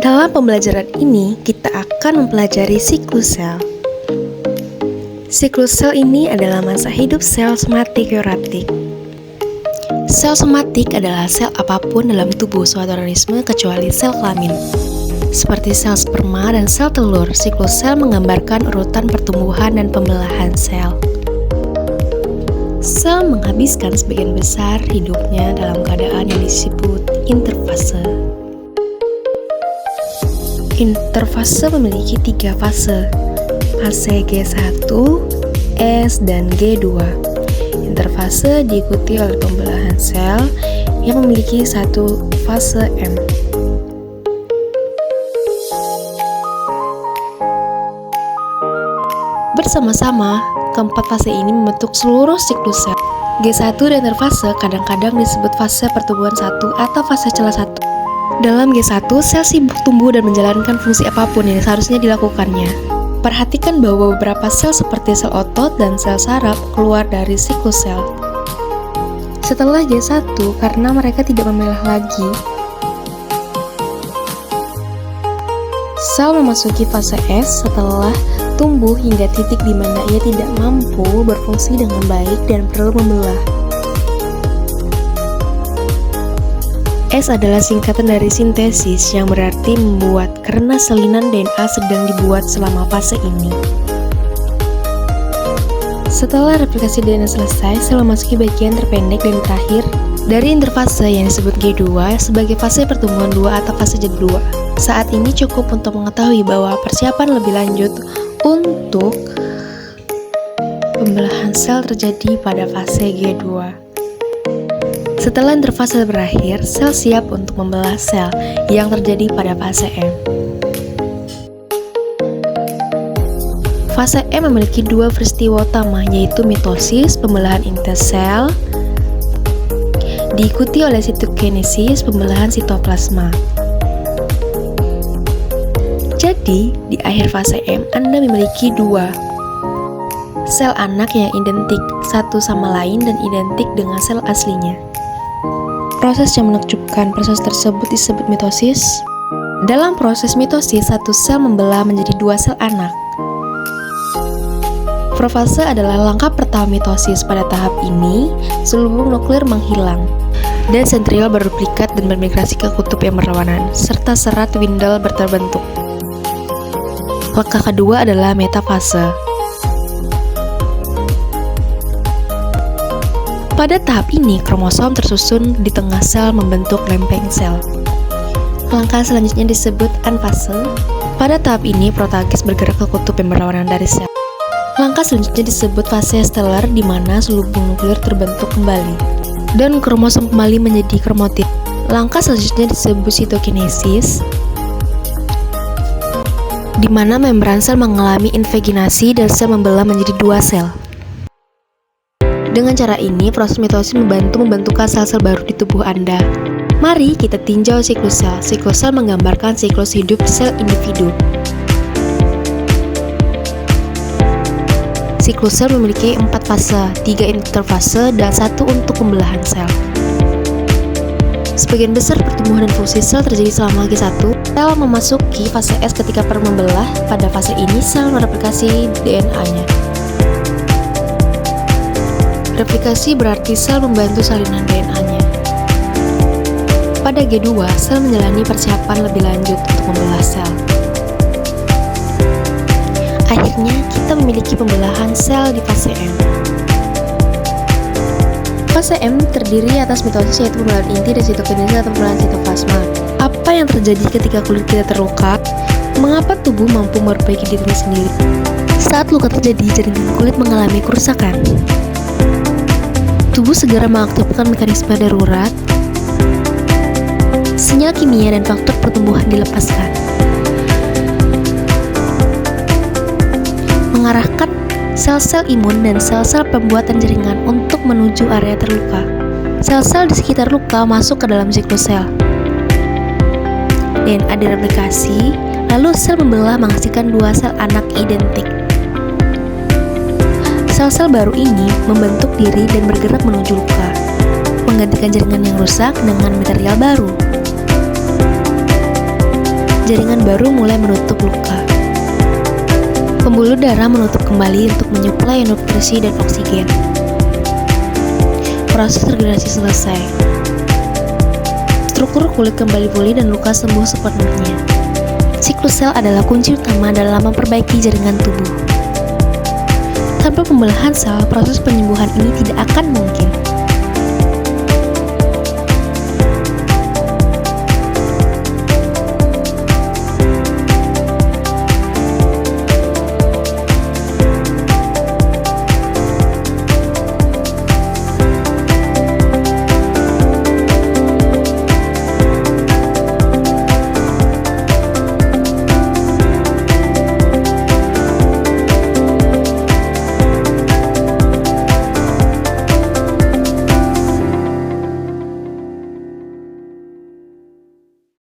Dalam pembelajaran ini, kita akan mempelajari siklus sel. Siklus sel ini adalah masa hidup sel somatik euratik. Sel somatik adalah sel apapun dalam tubuh suatu organisme kecuali sel kelamin. Seperti sel sperma dan sel telur, siklus sel menggambarkan urutan pertumbuhan dan pembelahan sel. Sel menghabiskan sebagian besar hidupnya dalam keadaan yang disebut interfase. Interfase memiliki 3 fase, fase G1, S, dan G2. Interfase diikuti oleh pembelahan sel yang memiliki satu fase M. Bersama-sama, keempat fase ini membentuk seluruh siklus sel. G1 dan interfase kadang-kadang disebut fase pertumbuhan 1 atau fase celah 1. Dalam G1, sel sibuk tumbuh dan menjalankan fungsi apapun yang seharusnya dilakukannya. Perhatikan bahwa beberapa sel seperti sel otot dan sel saraf keluar dari siklus sel. Setelah G1, karena mereka tidak memelah lagi, sel memasuki fase S setelah tumbuh hingga titik di mana ia tidak mampu berfungsi dengan baik dan perlu membelah. S adalah singkatan dari sintesis yang berarti membuat karena salinan DNA sedang dibuat selama fase ini. Setelah replikasi DNA selesai, sel memasuki bagian terpendek dan terakhir dari interfase yang disebut G2 sebagai fase pertumbuhan 2 atau fase jeda 2. Saat ini cukup untuk mengetahui bahwa persiapan lebih lanjut untuk pembelahan sel terjadi pada fase G2. Setelah interfase berakhir, sel siap untuk membelah sel yang terjadi pada fase M. Fase M memiliki 2 peristiwa utama, yaitu mitosis, pembelahan inti sel, diikuti oleh sitokinesis, pembelahan sitoplasma. Jadi, di akhir fase M, Anda memiliki 2 sel anak yang identik satu sama lain dan identik dengan sel aslinya. Proses yang menakjubkan proses tersebut disebut mitosis. Dalam proses mitosis, satu sel membelah menjadi 2 sel anak. Profase adalah langkah pertama mitosis. Pada tahap ini, selubung nuklir menghilang dan sentriol berduplikat dan bermigrasi ke kutub yang berlawanan, serta serat Windel terbentuk. Langkah kedua adalah metafase. Pada tahap ini, kromosom tersusun di tengah sel membentuk lempeng sel. Langkah selanjutnya disebut anfase. Pada tahap ini, protagis bergerak ke kutub yang berlawanan dari sel. Langkah selanjutnya disebut fase stellar, di mana selubung nuklir terbentuk kembali dan kromosom kembali menjadi kromotid. Langkah selanjutnya disebut sitokinesis, di mana membran sel mengalami invaginasi dan sel membelah menjadi 2 sel. Dengan cara ini, proses mitosis membantu membentukkan sel-sel baru di tubuh Anda. Mari kita tinjau siklus sel. Siklus sel menggambarkan siklus hidup sel individu. Siklus sel memiliki 4 fase, 3 interfase, dan 1 untuk pembelahan sel. Sebagian besar pertumbuhan dan fungsi sel terjadi selama G1. Sel memasuki fase S ketika perlu membelah. Pada fase ini, sel mereplikasi DNA-nya. Replikasi berarti sel membantu salinan DNA-nya. Pada G2, sel menjalani persiapan lebih lanjut untuk membelah sel. Akhirnya, kita memiliki pembelahan sel di fase M. Fase M terdiri atas mitosis, yaitu pembelahan inti, dan sitokinesis atau pembelahan sitoplasma. Apa yang terjadi ketika kulit kita terluka? Mengapa tubuh mampu memperbaiki dirinya sendiri? Saat luka terjadi, jaringan kulit mengalami kerusakan. Tubuh segera mengaktifkan mekanisme darurat, sinyal kimia dan faktor pertumbuhan dilepaskan, mengarahkan sel-sel imun dan sel-sel pembuatan jaringan untuk menuju area terluka. Sel-sel di sekitar luka masuk ke dalam siklus sel. DNA direplikasi, lalu sel membelah menghasilkan 2 sel anak identik. Sel-sel baru ini membentuk diri dan bergerak menuju luka, menggantikan jaringan yang rusak dengan material baru. jaringan baru mulai menutup luka. Pembuluh darah menutup kembali untuk menyuplai nutrisi dan oksigen. Proses regenerasi selesai. Struktur kulit kembali pulih dan luka sembuh sepenuhnya. Siklus sel adalah kunci utama dalam memperbaiki jaringan tubuh. Tanpa pembelahan sel, proses penyembuhan ini tidak akan mungkin.